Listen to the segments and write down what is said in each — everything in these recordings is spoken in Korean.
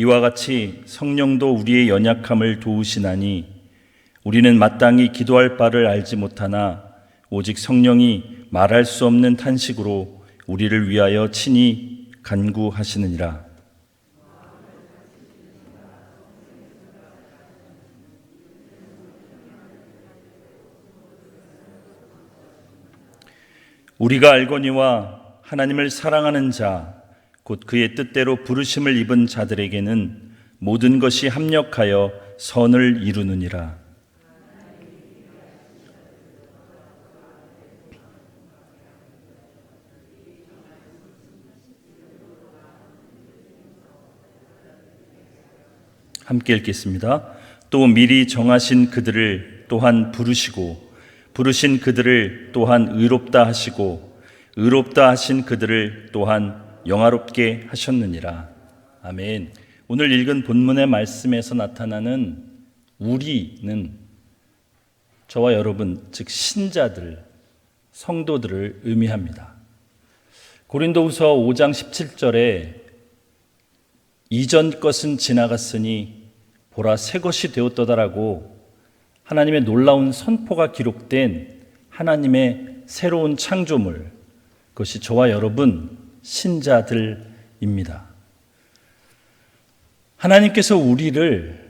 이와 같이 성령도 우리의 연약함을 도우시나니 우리는 마땅히 기도할 바를 알지 못하나 오직 성령이 말할 수 없는 탄식으로 우리를 위하여 친히 간구하시느니라. 우리가 알거니와 하나님을 사랑하는 자, 곧 그의 뜻대로 부르심을 입은 자들에게는 모든 것이 합력하여 선을 이루느니라. 함께 읽겠습니다. 또 미리 정하신 그들을 또한 부르시고 부르신 그들을 또한 의롭다 하시고 의롭다 하신 그들을 또한 영화롭게 하셨느니라. 아멘. 오늘 읽은 본문의 말씀에서 나타나는 우리는 저와 여러분, 즉 신자들, 성도들을 의미합니다. 고린도후서 5장 17절에 이전 것은 지나갔으니 보라 새 것이 되었도다라고 하나님의 놀라운 선포가 기록된 하나님의 새로운 창조물, 그것이 저와 여러분 신자들입니다. 하나님께서 우리를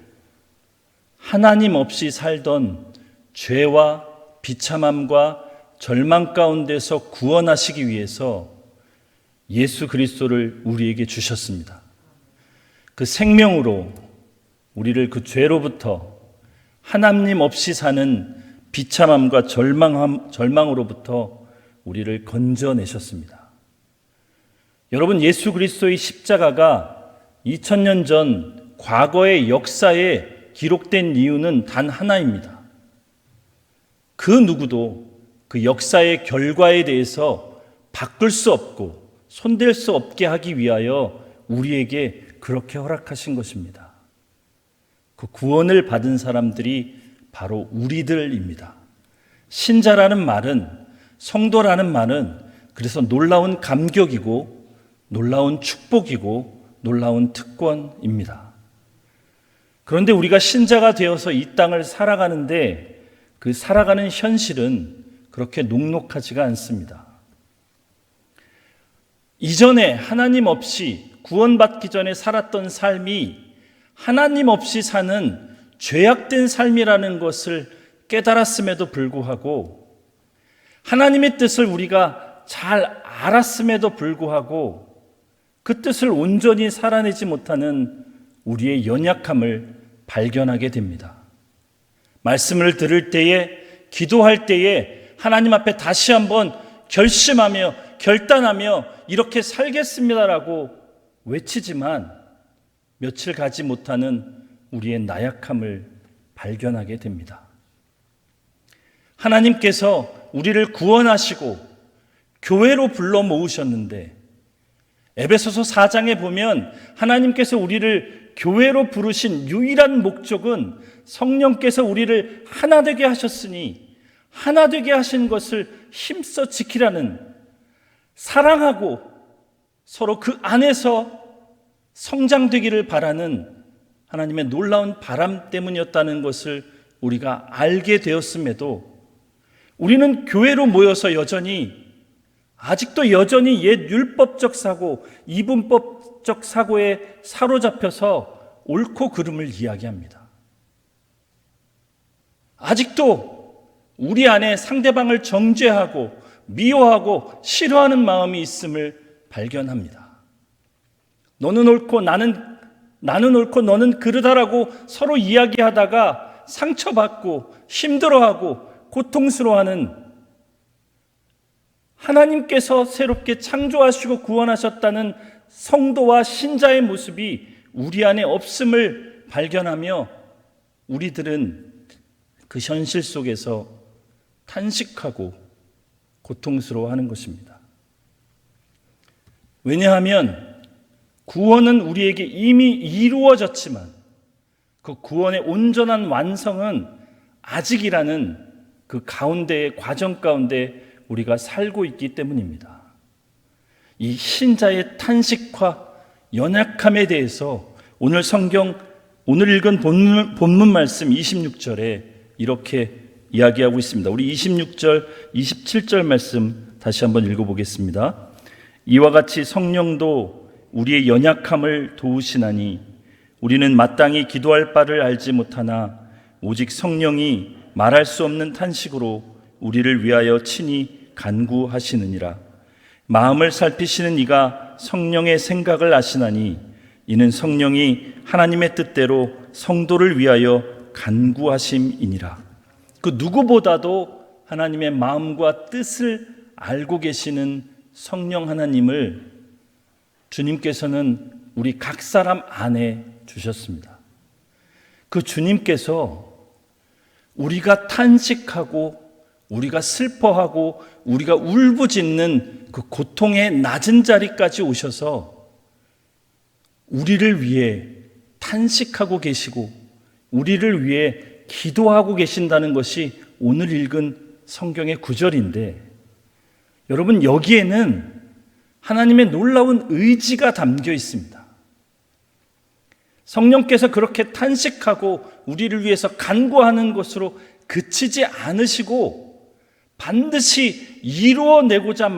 하나님 없이 살던 죄와 비참함과 절망 가운데서 구원하시기 위해서 예수 그리스도를 우리에게 주셨습니다. 그 생명으로 우리를 그 죄로부터, 하나님 없이 사는 비참함과 절망으로부터 우리를 건져내셨습니다. 여러분, 예수 그리스도의 십자가가 2000년 전 과거의 역사에 기록된 이유는 단 하나입니다. 그 누구도 그 역사의 결과에 대해서 바꿀 수 없고 손댈 수 없게 하기 위하여 우리에게 그렇게 허락하신 것입니다. 그 구원을 받은 사람들이 바로 우리들입니다. 신자라는 말은, 성도라는 말은 그래서 놀라운 감격이고 놀라운 축복이고 놀라운 특권입니다. 그런데 우리가 신자가 되어서 이 땅을 살아가는데 그 살아가는 현실은 그렇게 녹록하지가 않습니다. 이전에 하나님 없이, 구원받기 전에 살았던 삶이 하나님 없이 사는 죄악된 삶이라는 것을 깨달았음에도 불구하고, 하나님의 뜻을 우리가 잘 알았음에도 불구하고 그 뜻을 온전히 살아내지 못하는 우리의 연약함을 발견하게 됩니다. 말씀을 들을 때에, 기도할 때에 하나님 앞에 다시 한번 결심하며 결단하며 이렇게 살겠습니다라고 외치지만 며칠 가지 못하는 우리의 나약함을 발견하게 됩니다. 하나님께서 우리를 구원하시고 교회로 불러 모으셨는데, 에베소서 4장에 보면 하나님께서 우리를 교회로 부르신 유일한 목적은 성령께서 우리를 하나 되게 하셨으니 하나 되게 하신 것을 힘써 지키라는, 사랑하고 서로 그 안에서 성장되기를 바라는 하나님의 놀라운 바람 때문이었다는 것을 우리가 알게 되었음에도 우리는 교회로 모여서 아직도 여전히 옛 율법적 사고, 이분법적 사고에 사로잡혀서 옳고 그름을 이야기합니다. 아직도 우리 안에 상대방을 정죄하고 미워하고 싫어하는 마음이 있음을 발견합니다. 너는 옳고 나는 옳고 너는 그르다라고 서로 이야기하다가 상처받고 힘들어하고 고통스러워하는, 하나님께서 새롭게 창조하시고 구원하셨다는 성도와 신자의 모습이 우리 안에 없음을 발견하며 우리들은 그 현실 속에서 탄식하고 고통스러워하는 것입니다. 왜냐하면 구원은 우리에게 이미 이루어졌지만 그 구원의 온전한 완성은 아직이라는 그 가운데의 과정 가운데 우리가 살고 있기 때문입니다. 이 신자의 탄식과 연약함에 대해서 오늘 읽은 본문 말씀 26절에 이렇게 이야기하고 있습니다. 우리 26절, 27절 말씀 다시 한번 읽어보겠습니다. 이와 같이 성령도 우리의 연약함을 도우시나니 우리는 마땅히 기도할 바를 알지 못하나 오직 성령이 말할 수 없는 탄식으로 우리를 위하여 친히 간구하시느니라. 마음을 살피시는 이가 성령의 생각을 아시나니 이는 성령이 하나님의 뜻대로 성도를 위하여 간구하심이니라. 그 누구보다도 하나님의 마음과 뜻을 알고 계시는 성령 하나님을 주님께서는 우리 각 사람 안에 주셨습니다. 그 주님께서 우리가 탄식하고 우리가 슬퍼하고 우리가 울부짖는 그 고통의 낮은 자리까지 오셔서 우리를 위해 탄식하고 계시고 우리를 위해 기도하고 계신다는 것이 오늘 읽은 성경의 구절인데, 여러분, 여기에는 하나님의 놀라운 의지가 담겨 있습니다. 성령께서 그렇게 탄식하고 우리를 위해서 간구하는 것으로 그치지 않으시고 반드시 이루어내고자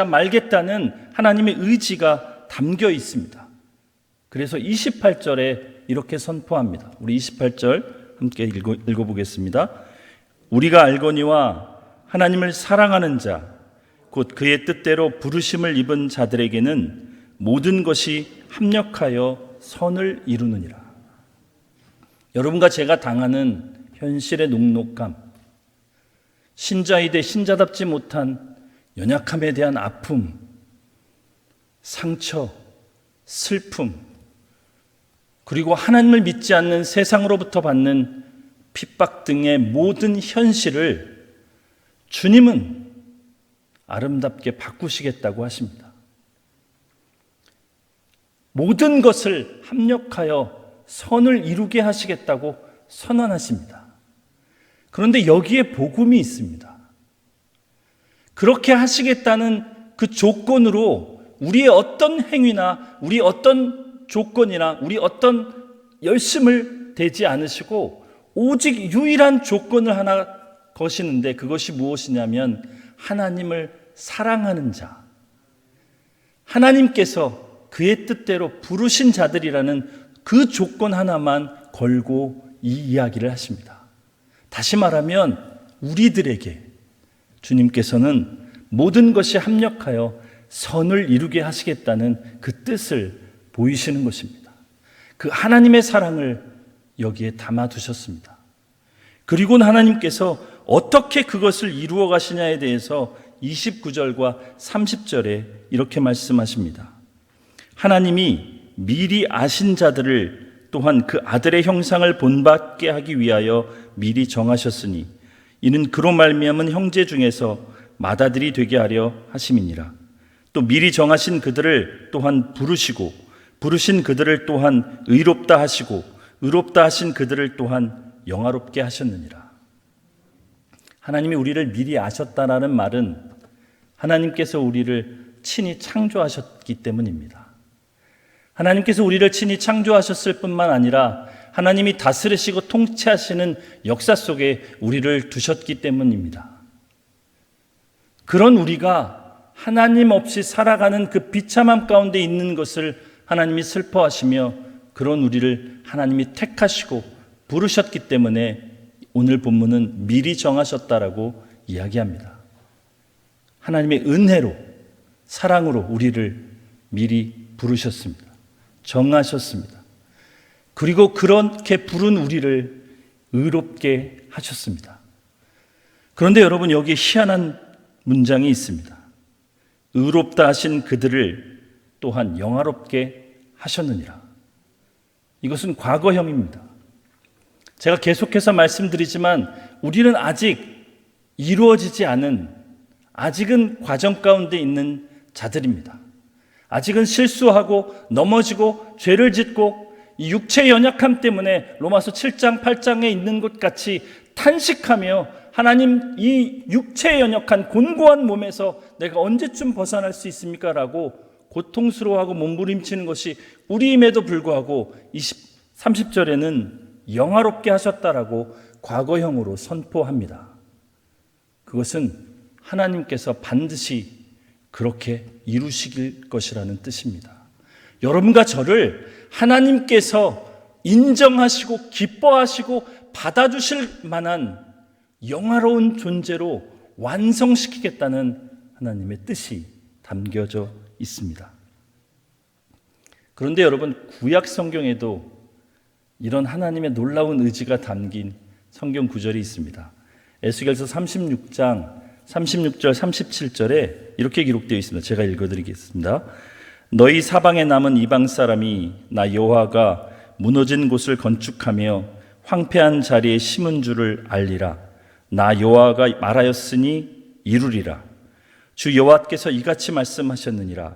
말겠다는 하나님의 의지가 담겨 있습니다. 그래서 28절에 이렇게 선포합니다. 우리 28절 함께 읽어보겠습니다. 우리가 알거니와 하나님을 사랑하는 자 곧 그의 뜻대로 부르심을 입은 자들에게는 모든 것이 합력하여 선을 이루느니라. 여러분과 제가 당하는 현실의 녹록감, 신자이되 신자답지 못한 연약함에 대한 아픔, 상처, 슬픔, 그리고 하나님을 믿지 않는 세상으로부터 받는 핍박 등의 모든 현실을 주님은 아름답게 바꾸시겠다고 하십니다. 모든 것을 합력하여 선을 이루게 하시겠다고 선언하십니다. 그런데 여기에 복음이 있습니다. 그렇게 하시겠다는 그 조건으로 우리의 어떤 행위나 우리 어떤 조건이나 우리 어떤 열심을 대지 않으시고 오직 유일한 조건을 하나 거시는데, 그것이 무엇이냐면 하나님을 사랑하는 자, 하나님께서 그의 뜻대로 부르신 자들이라는 그 조건 하나만 걸고 이 이야기를 하십니다. 다시 말하면 우리들에게 주님께서는 모든 것이 합력하여 선을 이루게 하시겠다는 그 뜻을 보이시는 것입니다. 그 하나님의 사랑을 여기에 담아두셨습니다. 그리고는 하나님께서 어떻게 그것을 이루어 가시냐에 대해서 29절과 30절에 이렇게 말씀하십니다. 하나님이 미리 아신 자들을 또한 그 아들의 형상을 본받게 하기 위하여 미리 정하셨으니 이는 그로 말미암은 형제 중에서 맏아들이 되게 하려 하심이니라. 또 미리 정하신 그들을 또한 부르시고 부르신 그들을 또한 의롭다 하시고 의롭다 하신 그들을 또한 영화롭게 하셨느니라. 하나님이 우리를 미리 아셨다라는 말은 하나님께서 우리를 친히 창조하셨기 때문입니다. 하나님께서 우리를 친히 창조하셨을 뿐만 아니라 하나님이 다스리시고 통치하시는 역사 속에 우리를 두셨기 때문입니다. 그런 우리가 하나님 없이 살아가는 그 비참함 가운데 있는 것을 하나님이 슬퍼하시며 그런 우리를 하나님이 택하시고 부르셨기 때문에 오늘 본문은 미리 정하셨다라고 이야기합니다. 하나님의 은혜로, 사랑으로 우리를 미리 부르셨습니다. 정하셨습니다. 그리고 그렇게 부른 우리를 의롭게 하셨습니다. 그런데 여러분, 여기에 희한한 문장이 있습니다. 의롭다 하신 그들을 또한 영화롭게 하셨느니라. 이것은 과거형입니다. 제가 계속해서 말씀드리지만 우리는 아직 이루어지지 않은, 아직은 과정 가운데 있는 자들입니다. 아직은 실수하고 넘어지고 죄를 짓고 이 육체의 연약함 때문에 로마서 7장 8장에 있는 것 같이 탄식하며 하나님, 이 육체의 연약한 곤고한 몸에서 내가 언제쯤 벗어날 수 있습니까? 라고 고통스러워하고 몸부림치는 것이 우리임에도 불구하고 30절에는 영화롭게 하셨다라고 과거형으로 선포합니다. 그것은 하나님께서 반드시 그렇게 이루실 것이라는 뜻입니다. 여러분과 저를 하나님께서 인정하시고 기뻐하시고 받아주실 만한 영화로운 존재로 완성시키겠다는 하나님의 뜻이 담겨져 있습니다. 그런데 여러분, 구약 성경에도 이런 하나님의 놀라운 의지가 담긴 성경 구절이 있습니다. 에스겔서 36장 36절 37절에 이렇게 기록되어 있습니다. 제가 읽어드리겠습니다. 너희 사방에 남은 이방 사람이 나 여호와가 무너진 곳을 건축하며 황폐한 자리에 심은 줄을 알리라. 나 여호와가 말하였으니 이루리라. 주 여호와께서 이같이 말씀하셨느니라.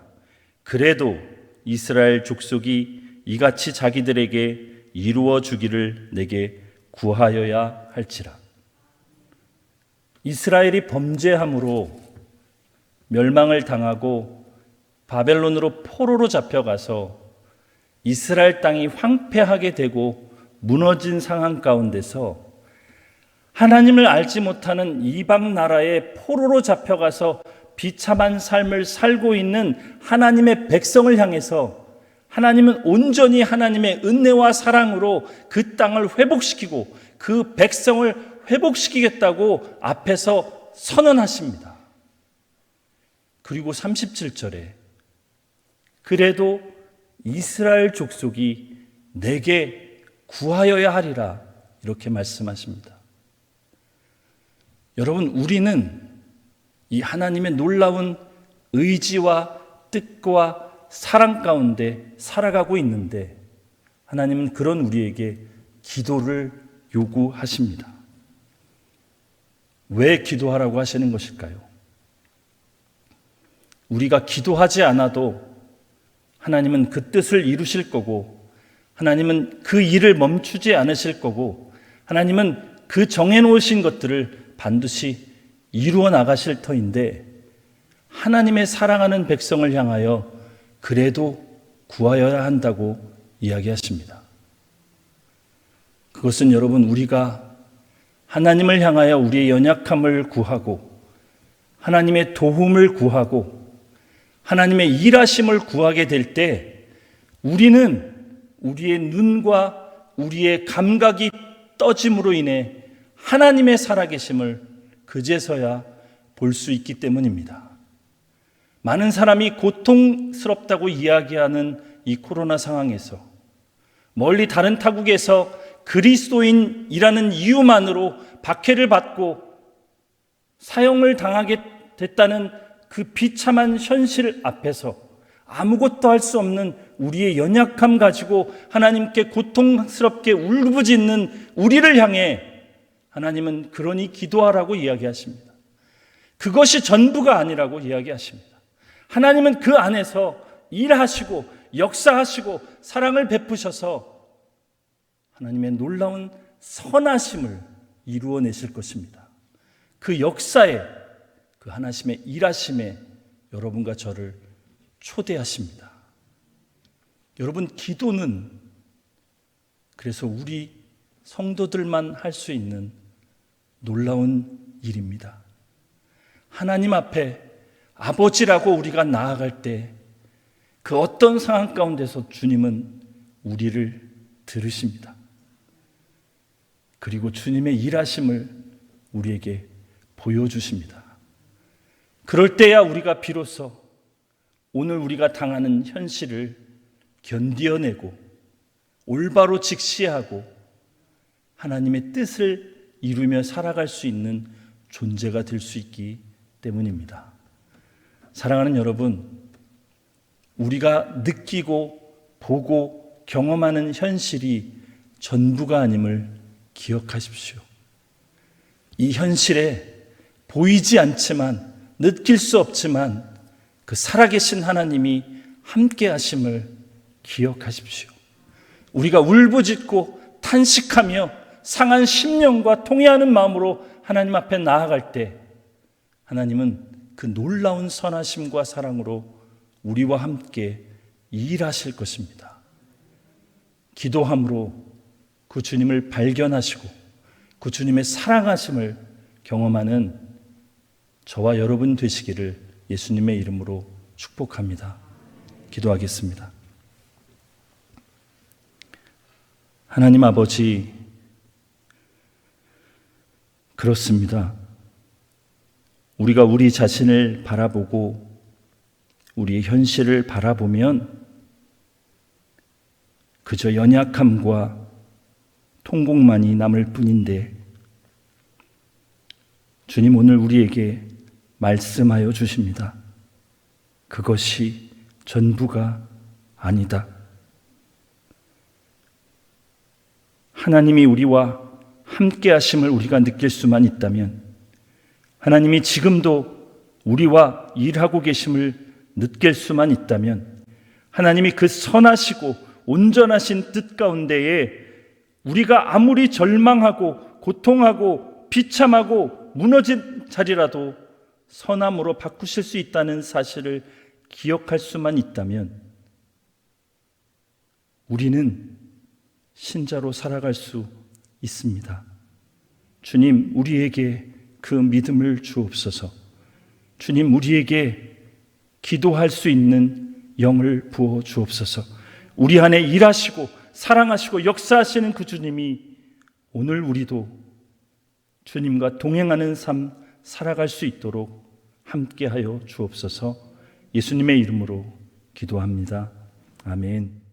그래도 이스라엘 족속이 이같이 자기들에게 이루어 주기를 내게 구하여야 할지라. 이스라엘이 범죄함으로 멸망을 당하고 바벨론으로 포로로 잡혀가서 이스라엘 땅이 황폐하게 되고 무너진 상황 가운데서 하나님을 알지 못하는 이방 나라의 포로로 잡혀가서 비참한 삶을 살고 있는 하나님의 백성을 향해서 하나님은 온전히 하나님의 은혜와 사랑으로 그 땅을 회복시키고 그 백성을 회복시키겠다고 앞에서 선언하십니다. 그리고 37절에 그래도 이스라엘 족속이 내게 구하여야 하리라 이렇게 말씀하십니다. 여러분, 우리는 이 하나님의 놀라운 의지와 뜻과 사랑 가운데 살아가고 있는데 하나님은 그런 우리에게 기도를 요구하십니다. 왜 기도하라고 하시는 것일까요? 우리가 기도하지 않아도 하나님은 그 뜻을 이루실 거고 하나님은 그 일을 멈추지 않으실 거고 하나님은 그 정해놓으신 것들을 반드시 이루어 나가실 터인데 하나님의 사랑하는 백성을 향하여 그래도 구하여야 한다고 이야기하십니다. 그것은 여러분, 우리가 하나님을 향하여 우리의 연약함을 구하고 하나님의 도움을 구하고 하나님의 일하심을 구하게 될 때 우리는 우리의 눈과 우리의 감각이 떠짐으로 인해 하나님의 살아계심을 그제서야 볼 수 있기 때문입니다. 많은 사람이 고통스럽다고 이야기하는 이 코로나 상황에서 멀리 다른 타국에서 그리스도인이라는 이유만으로 박해를 받고 사형을 당하게 됐다는 그 비참한 현실 앞에서 아무것도 할 수 없는 우리의 연약함 가지고 하나님께 고통스럽게 울부짖는 우리를 향해 하나님은 그러니 기도하라고 이야기하십니다. 그것이 전부가 아니라고 이야기하십니다. 하나님은 그 안에서 일하시고 역사하시고 사랑을 베푸셔서 하나님의 놀라운 선하심을 이루어내실 것입니다. 그 역사에, 그 하나님의 일하심에 여러분과 저를 초대하십니다. 여러분, 기도는 그래서 우리 성도들만 할 수 있는 놀라운 일입니다. 하나님 앞에 아버지라고 우리가 나아갈 때 그 어떤 상황 가운데서 주님은 우리를 들으십니다. 그리고 주님의 일하심을 우리에게 보여주십니다. 그럴 때야 우리가 비로소 오늘 우리가 당하는 현실을 견디어내고 올바로 직시하고 하나님의 뜻을 이루며 살아갈 수 있는 존재가 될 수 있기 때문입니다. 사랑하는 여러분, 우리가 느끼고 보고 경험하는 현실이 전부가 아님을 기억하십시오. 이 현실에 보이지 않지만 느낄 수 없지만 그 살아계신 하나님이 함께 하심을 기억하십시오. 우리가 울부짖고 탄식하며 상한 심령과 통회하는 마음으로 하나님 앞에 나아갈 때 하나님은 그 놀라운 선하심과 사랑으로 우리와 함께 일하실 것입니다. 기도함으로 그 주님을 발견하시고 그 주님의 사랑하심을 경험하는 저와 여러분 되시기를 예수님의 이름으로 축복합니다. 기도하겠습니다. 하나님 아버지, 그렇습니다. 우리가 우리 자신을 바라보고 우리의 현실을 바라보면 그저 연약함과 통곡만이 남을 뿐인데, 주님 오늘 우리에게 말씀하여 주십니다. 그것이 전부가 아니다. 하나님이 우리와 함께 하심을 우리가 느낄 수만 있다면, 하나님이 지금도 우리와 일하고 계심을 느낄 수만 있다면, 하나님이 그 선하시고 온전하신 뜻 가운데에 우리가 아무리 절망하고 고통하고 비참하고 무너진 자리라도 선함으로 바꾸실 수 있다는 사실을 기억할 수만 있다면 우리는 신자로 살아갈 수 있습니다. 주님, 우리에게 그 믿음을 주옵소서. 주님, 우리에게 기도할 수 있는 영을 부어 주옵소서. 우리 안에 일하시고 사랑하시고 역사하시는 그 주님이 오늘 우리도 주님과 동행하는 삶 살아갈 수 있도록 함께하여 주옵소서. 예수님의 이름으로 기도합니다. 아멘.